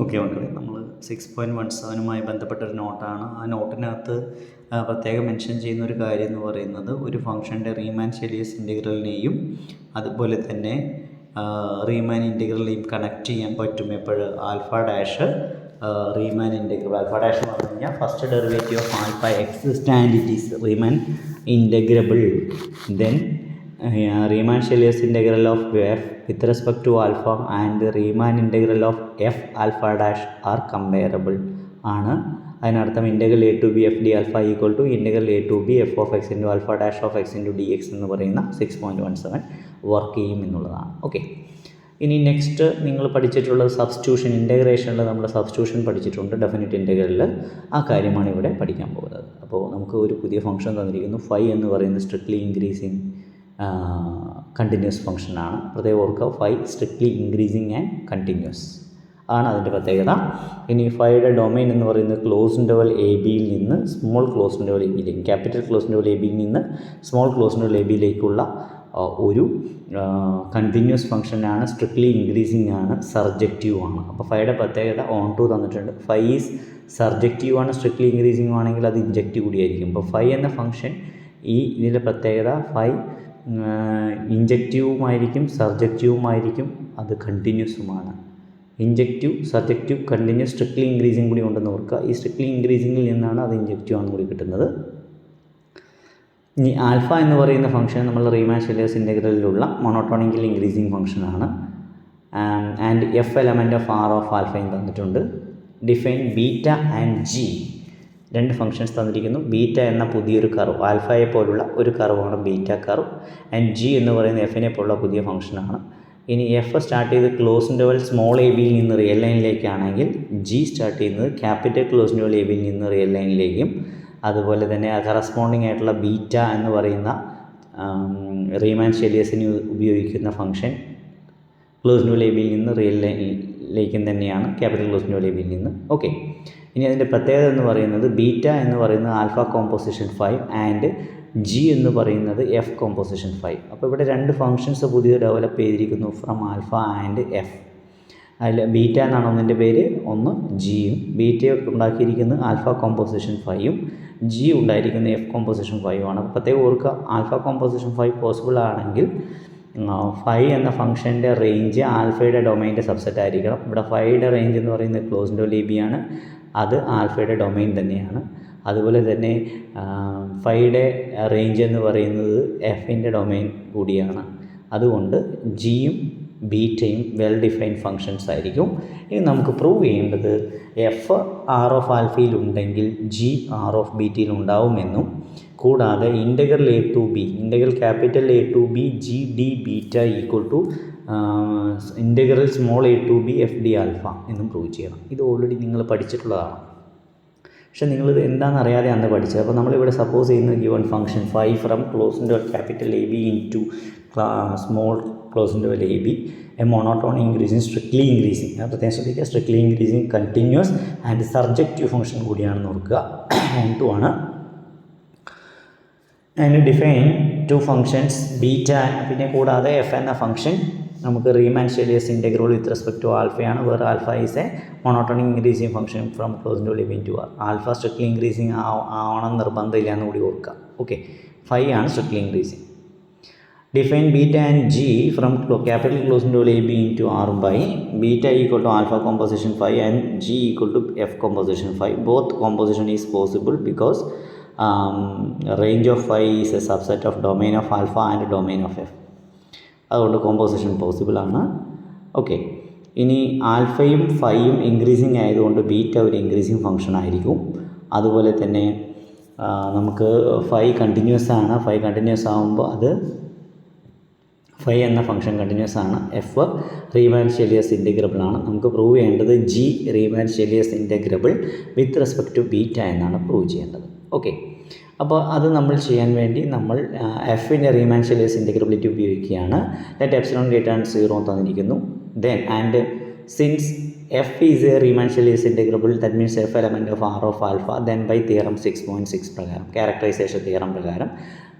Okay മക്കളെ, നമ്മൾ 6.17 ബന്ധപ്പെട്ടൊരു നോട്ടാണ്. ആ നോട്ടിനകത്ത് പ്രത്യേകം മെൻഷൻ ചെയ്യുന്ന ഒരു കാര്യം എന്ന് പറയുന്നത് ഒരു ഫംഗ്ഷൻ്റെ റീമാൻ ഷെലിയസ് ഇൻറ്റഗ്രലിനെയും അതുപോലെ തന്നെ റീമാൻ ഇൻറ്റഗ്രലിനെയും കണക്ട് ചെയ്യാൻ പറ്റും. എപ്പോഴും alpha dash റീമാൻ integral. Alpha dash എന്ന് പറഞ്ഞു കഴിഞ്ഞാൽ first derivative of alpha exist and it is റീമാൻ integrable. Then Riemann Schelius integral of f with respect to alpha and the Riemann integral of f alpha dash are comparable ആണ്. അതിനർത്ഥം integral a to B F D alpha equal to integral a to B f of x into alpha dash of x into d x എന്ന് പറയുന്ന 6.17 work ചെയ്യും എന്നുള്ളതാണ്. Okay, ഇനി next നിങ്ങൾ പഠിച്ചിട്ടുള്ളത് substitution. ഇൻ്റഗ്രേഷനിൽ നമ്മൾ സബ്സ്റ്റിറ്റ്യൂഷൻ പഠിച്ചിട്ടുണ്ട് ഡെഫിനിറ്റ് ഇൻ്റഗ്രലിൽ. ആ കാര്യമാണ് ഇവിടെ പഠിക്കാൻ പോകുന്നത്. അപ്പോൾ നമുക്ക് ഒരു പുതിയ ഫംഗ്ഷൻ തന്നിരിക്കുന്നു. ഫൈ എന്ന് പറയുന്നത് സ്ട്രിക്ട്ലി ഇൻക്രീസിങ് കണ്ടിന്യൂസ് ഫംഗ്ഷനാണ്. പ്രത്യേകം ഓർക്കുക, phi strictly increasing and continuous ആണ് അതിൻ്റെ പ്രത്യേകത. ഇനി ഫൈയുടെ ഡൊമൈൻ എന്ന് പറയുന്നത് ക്ലോസ് ഇൻ്റർവൽ എ ബിയിൽ നിന്ന് സ്മോൾ ക്ലോസ് ഇൻ്റർവൽ എ ബിയിലേക്ക്, ക്യാപിറ്റൽ ക്ലോസ് ഇൻ്റർവൽ എ ബിയിൽ നിന്ന് സ്മോൾ ക്ലോസ് ഇൻ്റർവൽ എ ബിയിലേക്കുള്ള ഒരു കണ്ടിന്യൂസ് ഫംഗ്ഷനാണ്. സ്ട്രിക്ട്ലി ഇൻക്രീസിങ് ആണ്, സർജക്റ്റീവ് ആണ്. അപ്പോൾ ഫൈയുടെ പ്രത്യേകത ഓൺ ടു തന്നിട്ടുണ്ട്. ഫൈ ഈസ് സർജക്റ്റീവ് ആണ്, സ്ട്രിക്ട്ലി ഇൻക്രീസിങ് ആണെങ്കിൽ അത് ഇൻജക്റ്റീവ് കൂടിയായിരിക്കും. അപ്പോൾ ഫൈ എന്ന ഫംഗ്ഷൻ ഇതിൻ്റെ പ്രത്യേകത ഫൈ ഇൻജക്റ്റീവുമായിരിക്കും, സർജക്റ്റീവുമായിരിക്കും, അത് കണ്ടിന്യൂസുമാണ്. Injective, surjective, continuous, strictly increasing കൂടി ഉണ്ടെന്ന് ഓർക്കുക. ഈ സ്ട്രിക്ട്ലി ഇൻക്രീസിങ്ങിൽ നിന്നാണ് അത് ഇൻജക്റ്റീവ് ആണെന്ന് കൂടി കിട്ടുന്നത്. ഇനി ആൽഫ എന്ന് പറയുന്ന ഫംഗ്ഷൻ നമ്മൾ റീമാൻ ഷെലിയസ് ഇൻ്റഗ്രലിലുള്ള മോണോട്ടോണിക്കൽ ഇൻക്രീസിങ് ഫംഗ്ഷനാണ്. And F element of R of ആൽഫയും തന്നിട്ടുണ്ട്. ഡിഫൈൻ ബീറ്റ ആൻഡ് ജി, രണ്ട് ഫംഗ്ഷൻസ് തന്നിരിക്കുന്നു. ബീറ്റ എന്ന പുതിയൊരു കർവ്, ആൽഫയെ പോലുള്ള ഒരു കർവാണ് ബീറ്റ കർവ്. ആൻഡ് ജി എന്ന് പറയുന്ന എഫിനെ പോലുള്ള പുതിയ ഫംഗ്ഷനാണ്. ഇനി എഫ് സ്റ്റാർട്ട് ചെയ്ത് ക്ലോസ് ഇൻ്റർവൽ സ്മോൾ എ ബിയിൽ നിന്ന് റിയൽ ലൈനിലേക്കാണെങ്കിൽ ജി സ്റ്റാർട്ട് ചെയ്യുന്നത് ക്യാപിറ്റൽ ക്ലോസ് ഇൻ്റർവൽ എ ബിയിൽ നിന്ന് റിയൽ ലൈനിലേക്കും. അതുപോലെ തന്നെ കറസ്പോണ്ടിങ് ആയിട്ടുള്ള ബീറ്റ എന്ന് പറയുന്ന റീമാൻ ഷെലിയസിന് ഉപയോഗിക്കുന്ന ഫംഗ്ഷൻ ക്ലോസ് ഇൻ്റർവൽ എ ബിയിൽ നിന്ന് റിയൽ ലൈനിലേക്കും തന്നെയാണ്, ക്യാപിറ്റൽ ക്ലോസ് ഇൻ്റർവൽ എ ബിയിൽ നിന്ന്. ഓക്കെ, ഇനി അതിൻ്റെ പ്രത്യേകത എന്ന് പറയുന്നത് ബീറ്റ എന്ന് പറയുന്നത് ആൽഫ കോമ്പോസിഷൻ 5 ആൻഡ് ജി എന്ന് പറയുന്നത് എഫ് കോമ്പോസിഷൻ 5. അപ്പോൾ ഇവിടെ രണ്ട് ഫംഗ്ഷൻസ് പുതിയ ഡെവലപ്പ് ചെയ്തിരിക്കുന്നു ഫ്രം ആൽഫ ആൻഡ് എഫ്. അതിൽ ബീറ്റ എന്നാണ് ഒന്നിൻ്റെ പേര്, ഒന്ന് ജിയും. ബീറ്റ ഉണ്ടാക്കിയിരിക്കുന്നത് ആൽഫ കോമ്പോസിഷൻ 5ഉം ജി ഉണ്ടായിരിക്കുന്നത് എഫ് കോമ്പോസിഷൻ 5ഉമാണ്. അപ്പോൾ പ്രത്യേകം ഓർക്കുക, ആൽഫ കോമ്പോസിഷൻ 5 പോസിബിൾ ആണെങ്കിൽ ഫൈ എന്ന ഫംഗ്ഷൻ്റെ റേഞ്ച് ആൽഫയുടെ ഡൊമൈൻ്റെ സബ്സെറ്റ് ആയിരിക്കണം. ഇവിടെ ഫൈയുടെ റേഞ്ച് എന്ന് പറയുന്നത് ക്ലോസ് ഇൻ്റർവൽ എ ബി ആണ്, അത് ആൽഫയുടെ ഡൊമൈൻ തന്നെയാണ്. അതുപോലെ തന്നെ ഫൈയുടെ റേഞ്ച് എന്ന് പറയുന്നത് എഫിൻ്റെ ഡൊമൈൻ കൂടിയാണ്. അതുകൊണ്ട് ജിയും ബീറ്റയും വെൽ ഡിഫൈൻഡ് ഫങ്ഷൻസ് ആയിരിക്കും. ഇനി നമുക്ക് പ്രൂവ് ചെയ്യേണ്ടത് എഫ് ആർ ഓഫ് ആൽഫയിൽ ഉണ്ടെങ്കിൽ ജി ആർ ഓഫ് ബീറ്റയിൽ ഉണ്ടാവുമെന്നും, കൂടാതെ integral a to b, integral capital A to B G d beta equal to integral small A to B F D alpha എന്നും പ്രൂവ് ചെയ്യണം. ഇത് ഓൾറെഡി നിങ്ങൾ പഠിച്ചിട്ടുള്ളതാണ്, പക്ഷേ നിങ്ങളിത് എന്താണെന്ന് അറിയാതെ അന്ന് പഠിച്ചത്. അപ്പോൾ നമ്മളിവിടെ സപ്പോസ് ചെയ്യുന്ന given function phi from close interval capital A B into small close interval A B a monotonic increasing strictly increasing, പ്രത്യേകം ശ്രദ്ധിക്കുക, strictly increasing continuous and surjective function കൂടിയാണെന്ന് ഓർക്കുക. ടു ആണ്. And define two functions beta, പിന്നെ കൂടാതെ F എന്ന function നമുക്ക് Riemann Stieltjes integral with respect to ആൽഫയാണ്, വേറെ alpha is a monotonic increasing function from close interval A B to R. Alpha strictly increasing ആവണം നിർബന്ധമില്ല എന്ന് കൂടി ഓർക്കുക. ഓക്കെ, 5 ആണ് strictly increasing. Define beta and g from capital close interval A b into R by beta equal to alpha composition 5 and g equal to f composition 5. Both composition is possible because range of phi is a subset of domain of alpha and domain of f. അതുകൊണ്ട് composition possible ആണ്. Okay, ഇനി ആൽഫയും ഫൈയും increasing ആയതുകൊണ്ട് beta ഒരു increasing function ആയിരിക്കും. അതുപോലെ തന്നെ നമുക്ക് ഫൈ കണ്ടിന്യൂസ് ആണ്. ഫൈ കണ്ടിന്യൂസ് ആകുമ്പോൾ അത് ഫൈ എന്ന ഫംഗ്ഷൻ കണ്ടിന്യൂസ് ആണ്. എഫ് റീമാൻ ഷെലിയസ് ഇൻ്റഗ്രബിൾ ആണ്. നമുക്ക് പ്രൂവ് ചെയ്യേണ്ടത് G Riemann Stieltjes integrable with respect to beta എന്നാണ് പ്രൂവ് ചെയ്യേണ്ടത്. ഓക്കെ, അപ്പോൾ അത് നമ്മൾ ചെയ്യാൻ വേണ്ടി നമ്മൾ എഫിൻ്റെ റീമാൻ ഷെലിയസ് ഇൻ്റഗ്രബിലിറ്റി ഉപയോഗിക്കുകയാണ്. ലെറ്റ് എപ്സിലോൺ ഗ്രേറ്റർ ദാൻ 0 തന്നിരിക്കുന്നു. Then and since F is a Riemann Stieltjes integrable, that means F element of R of alpha, then by theorem 6.6 പ്രകാരം, ക്യാരക്ടറൈസേഷൻ തിയറം പ്രകാരം,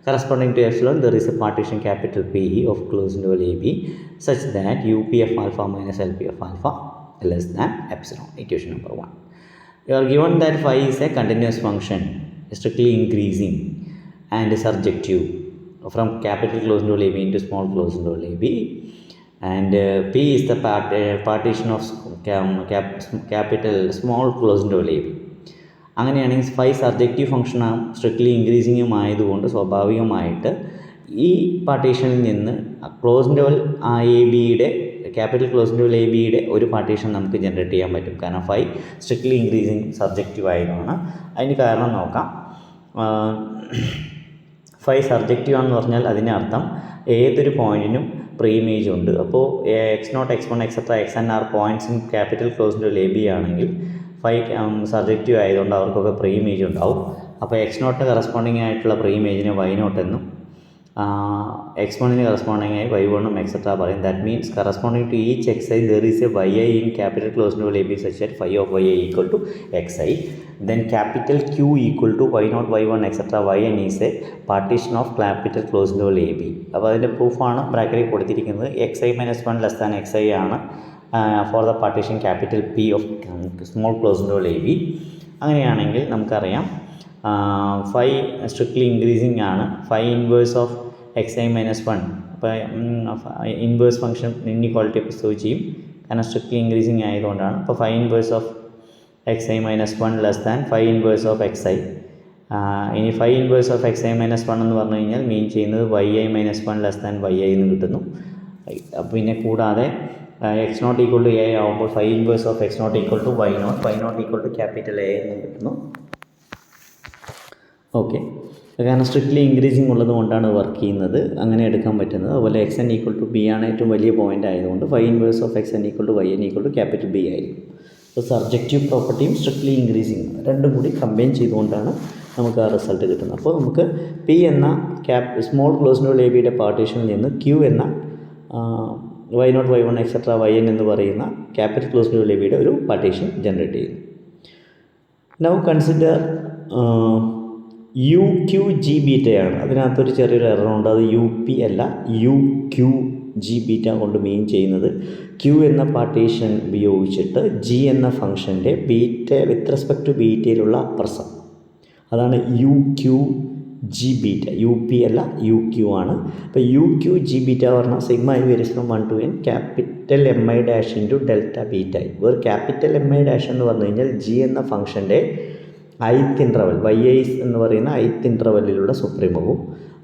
corresponding to epsilon there is a partition capital P of closed interval AB such that UP of alpha minus LP of alpha less than epsilon. Equation number 1. You are given that phi is a continuous function, strictly increasing and surjective from capital close interval AB into small close interval AB, and P is the partition of capital small close interval AB. അങ്ങനെയാണെങ്കിൽ phi surjective ഫംഗ്ഷനാണ്, strictly ഇൻക്രീസിങ്ങും ആയതുകൊണ്ട് സ്വാഭാവികമായിട്ട് ഈ പാർട്ടീഷനിൽ നിന്ന് close interval A ബിയുടെ capital close interval A ബിയുടെ ഒരു partition നമുക്ക് ജനറേറ്റ് ചെയ്യാൻ പറ്റും. കാരണം ഫൈ സ്ട്രിക്ട്ലി ഇൻക്രീസിങ് സബ്ജക്റ്റീവ് ആയതാണ്. അതിന് കാരണം നോക്കാം. ഫൈ സർജക്റ്റീവ് ആണെന്ന് പറഞ്ഞാൽ അതിൻ്റെ അർത്ഥം ഏതൊരു പോയിൻറ്റിനും പ്രീ ഇമേജ് ഉണ്ട്. അപ്പോൾ x0, x1, etc. xn are points in capital close interval A b ആണെങ്കിൽ ഫൈ സർജക്റ്റീവ് ആയതുകൊണ്ട് അവർക്കൊക്കെ പ്രീ ഇമേജ് ഉണ്ടാവും. അപ്പോൾ x0 കറസ്പോണ്ടിങ് ആയിട്ടുള്ള പ്രീ ഇമേജിനെ y0 എന്നും x1 കറസ്പോണ്ടിങ് ആയി y1 etc. പറയും. That means corresponding to each xi there is a yi in capital close interval A b such that phi of yi equal to xi. Then capital Q equal to y0, y1 etc. yn is a partition of capital close interval AB. അപ്പോൾ അതിൻ്റെ പ്രൂഫാണ് ബ്രാക്കറ്റിൽ കൊടുത്തിരിക്കുന്നത്. xi minus 1 less than xi ആണ് for the partition capital P of small close interval A B. അങ്ങനെയാണെങ്കിൽ നമുക്കറിയാം phi strictly increasing ആണ്. Phi inverse of xi minus 1, അപ്പോൾ inverse function inequality പ്രസ്താവ് ചെയ്യും, കാരണം സ്ട്രിക്ട്ലി ഇൻക്രീസിങ് ആയതുകൊണ്ടാണ്. അപ്പോൾ phi inverse of xi minus 1 less than phi inverse of xi. ഇനി phi inverse of xi minus 1 എന്ന് പറഞ്ഞു കഴിഞ്ഞാൽ മീൻ ചെയ്യുന്നത് yi minus 1 less than yi എന്ന് കിട്ടുന്നു. പിന്നെ കൂടാതെ x0 equal to a ആകുമ്പോൾ phi inverse of x0 equal to y0, y0 equal to capital A എന്ന് കിട്ടുന്നു. ഓക്കെ, കാരണം സ്ട്രിക്ട്ലി ഇൻക്രീസിങ് ഉള്ളത് കൊണ്ടാണ് വർക്ക് ചെയ്യുന്നത്, അങ്ങനെ എടുക്കാൻ പറ്റുന്നത്. അതുപോലെ xn ഈക്വൽ ടു ബി ആണ് ഏറ്റവും വലിയ പോയിൻ്റ് ആയതുകൊണ്ട് phi inverse of xn equal to yn equal to capital b ആയിരിക്കും. അപ്പോൾ സർജക്റ്റീവ് പ്രോപ്പർട്ടിയും സ്ട്രിക്ട്ലി ഇൻക്രീസിങ് രണ്ടും കൂടി കമ്പൈൻ ചെയ്തുകൊണ്ടാണ് നമുക്ക് ആ റിസൾട്ട് കിട്ടുന്നത്. അപ്പോൾ നമുക്ക് പി എന്ന സ്മോൾ ക്ലോസ് ഇൻ്റർവൽ എ ബിയുടെ പാർട്ടീഷനിൽ നിന്ന് ക്യൂ എന്ന y0, y1 etc. yn എന്ന് പറയുന്ന ക്യാപിറ്റൽ ക്ലോസ് ഇൻ്റർവൽ എ ബിയുടെ ഒരു പാർട്ടീഷൻ ജനറേറ്റ് ചെയ്യുന്നു. Now consider U Q G ബീറ്റയാണ്. അതിനകത്തൊരു ചെറിയൊരു എററുണ്ട്, അത് യു പി അല്ല യു ക്യു ജി ബീറ്റ കൊണ്ട് മീൻ ചെയ്യുന്നത് ക്യൂ എന്ന പാർട്ടീഷൻ ഉപയോഗിച്ചിട്ട് ജി എന്ന ഫംഗ്ഷൻ്റെ ബീറ്റ വിത്ത് റെസ്പെക്ട് ടു ബീറ്റയിലുള്ള അപ്പർസം, അതാണ് U Q G beta. U P അല്ല യു ക്യു ആണ്. അപ്പോൾ യു ക്യു ജി ബീറ്റ പറഞ്ഞാൽ sigma I varies from 1 to n capital M I dash into delta beta I. വേറെ capital M I dash എന്ന് പറഞ്ഞു കഴിഞ്ഞാൽ G എന്ന ഫംഗ്ഷൻ്റെ ith ഇൻ്റർവൽ yi എന്ന് പറയുന്ന ith ഇൻ്റർവെല്ലിലുള്ള സുപ്രീമവും,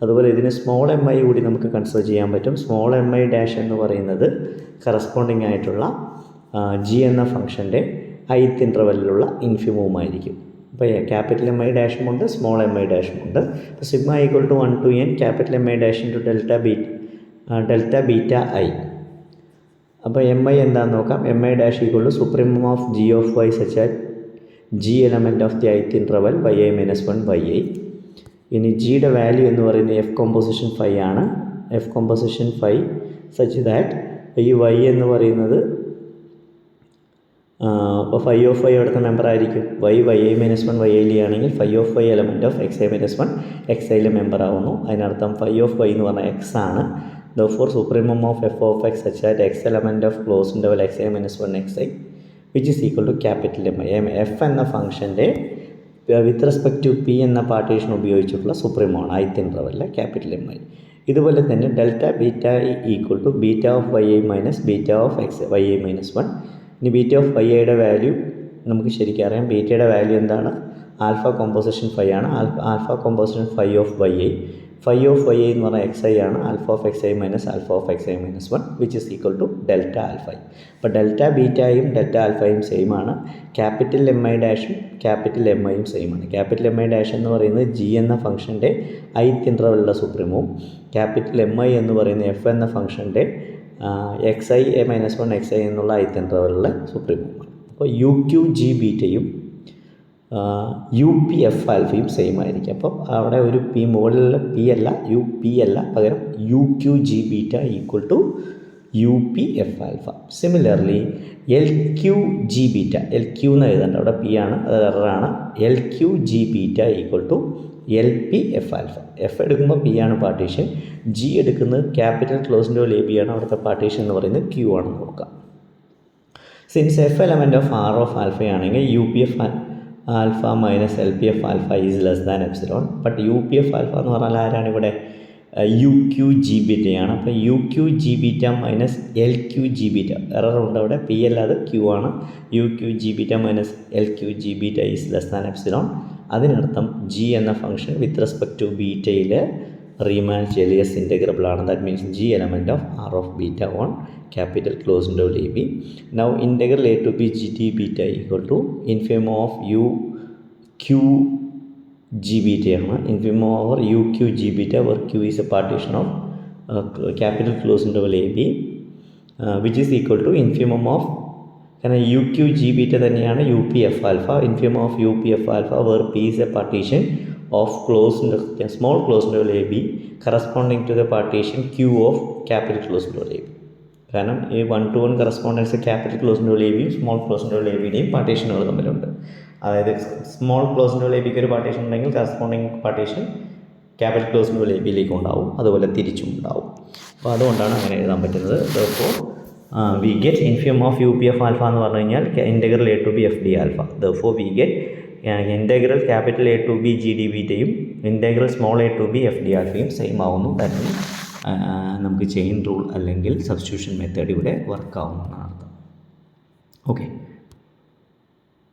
അതുപോലെ ഇതിന് സ്മോൾ എം ഐ കൂടി നമുക്ക് കൺസിഡർ ചെയ്യാൻ പറ്റും. സ്മോൾ എം ഐ ഡാഷ് എന്ന് പറയുന്നത് കറസ്പോണ്ടിങ് ആയിട്ടുള്ള ജി എന്ന ഫംഗ്ഷൻ്റെ ith ഇൻ്റർവെല്ലിലുള്ള ഇൻഫിമവുമായിരിക്കും. അപ്പോൾ ക്യാപിറ്റൽ എം ഐ ഡാഷും ഉണ്ട്, സ്മോൾ എം ഐ ഡാഷും ഉണ്ട്. അപ്പോൾ sigma equal to 1 to n capital M I dash into delta beta i. അപ്പോൾ എം ഐ എന്താണെന്ന് നോക്കാം. M I dash equal to supremum of g of y such at g element of the ith interval yi minus 1 yi. ഇനി ജിയുടെ value എന്ന് പറയുന്നത് f composition phi ആണ്. F composition phi such that ഈ y എന്ന് പറയുന്നത് അപ്പോൾ phi of y അവിടുത്തെ മെമ്പർ ആയിരിക്കും. yi minus 1 yi ആണെങ്കിൽ phi of Y element of xi minus 1 xiയിലെ മെമ്പർ ആവുന്നു. അതിനർത്ഥം ഫൈ ഓഫ് വൈ എന്ന് പറഞ്ഞാൽ x ആണ്. therefore supremum of f of x such that x element of closed interval xi minus 1 xi which is equal to capital M I. എഫ് എന്ന ഫംഗ്ഷൻ്റെ with respect to p എന്ന partition ഉപയോഗിച്ചിട്ടുള്ള സുപ്രീമമാണ് ith ഇൻ്റർവെല്ലിലെ ക്യാപിറ്റൽ എം ഐ. ഇതുപോലെ തന്നെ delta beta equal to beta of yi minus beta of yi minus 1. ഇനി ബീറ്റ ഓഫ് യുടെ വാല്യൂ നമുക്ക് ശരിക്കും അറിയാം. ബീറ്റയുടെ വാല്യൂ എന്താണ്? ആൽഫ കോമ്പോസിഷൻ ഫൈ ആണ്. Alpha composition phi of yi. Phi of y എന്ന് പറഞ്ഞാൽ xi ആണ്. Alpha of xi minus alpha of xi minus 1 which is equal to delta alpha. അപ്പോൾ ഡെൽറ്റ ബീറ്റയും ഡെൽറ്റ ആൽഫയും സെയിം ആണ്. ക്യാപിറ്റൽ എം ഐ ഡാഷും capital M ഐയും same ആണ്. ക്യാപിറ്റൽ എം ഐ ഡാഷ് എന്ന് പറയുന്നത് ജി എന്ന ഫംഗ്ഷൻ്റെ ith ഇൻ്റർവെല്ലിലുള്ള സുപ്രീമവും, ക്യാപിറ്റൽ എം ഐ എന്ന് പറയുന്നത് എഫ് എന്ന ഫംഗ്ഷൻ്റെ xi minus 1 xi എന്നുള്ള ith ഇൻ്റർവെല്ലിലെ സുപ്രീമവുമാണ്. അപ്പോൾ യു ക്യു ജി ബീറ്റയും യു പി എഫ് ആൽഫയും സെയിം ആയിരിക്കും. അപ്പോൾ അവിടെ ഒരു പി മുകളിലുള്ള പി അല്ല യു പി അല്ല, പകരം U Q G beta equal to U P F alpha. Similarly L Q G beta, L Q എന്ന് എഴുതേണ്ട, അവിടെ പി ആണ്, അത് എററാണ്. L Q G beta equal to L P F alpha. F എടുക്കുമ്പോൾ P ആണ് പാർട്ടീഷൻ, ജി എടുക്കുന്നത് capital close interval A B ആണ്, അവിടുത്തെ പാർട്ടീഷൻ എന്ന് പറയുന്നത് ക്യു ആണെന്ന് നോക്കാം. Since F element of R of alpha ആണെങ്കിൽ U P F alpha minus L P F alpha is less than epsilon. But U P F alpha എന്ന് പറഞ്ഞാൽ ആരാണ് ഇവിടെ? യു ക്യു ജി ബീറ്റയാണ്. അപ്പോൾ U Q G beta minus L Q G beta, എററുണ്ട് അവിടെ, P അല്ലാതെ Q ആണ്. U Q G beta minus L Q G beta is less than epsilon. അതിനർത്ഥം ജി എന്ന ഫംഗ്ഷൻ വിത്ത് റെസ്പെക്ട് ടു ബീറ്റയിൽ Riemann Stieltjes integrable ആണ്. That means G element of R of beta on capital close interval A B. Now integral A to B G T beta equal to infimum of U Q G ബീറ്റയാണ്. Infimum over U Q G beta where q is a partition of capital close interval a b which is equal to infimum of, കാരണം u Q G beta തന്നെയാണ് u P F alpha. Infimum of U P F alpha where p is a partition of small close interval a b corresponding to the partition q of capital close interval a b. കാരണം ഈ 1-to-1 correspondence capital close interval A ബിയും small close interval A ബിയുടെയും പാർട്ടീഷനുകൾ തമ്മിലുണ്ട്. അതായത് small close interval A ബിക്ക് ഒരു partition ഉണ്ടെങ്കിൽ corresponding partition capital close interval A ബിയിലേക്ക് ഉണ്ടാവും, അതുപോലെ തിരിച്ചും ഉണ്ടാവും. അപ്പോൾ അതുകൊണ്ടാണ് അങ്ങനെ എഴുതാൻ പറ്റുന്നത്. അപ്പോൾ we get infimum of U P F alpha എന്ന് പറഞ്ഞു കഴിഞ്ഞാൽ integral A to B F D alpha. Therefore we get integral capital A to B G D ബീറ്റയും integral small A to B F D ആൽഫയും same ആവുന്നു. That നമുക്ക് chain rule അല്ലെങ്കിൽ substitution method ഇവിടെ work ആവുന്നതാണ് അർത്ഥം. Okay.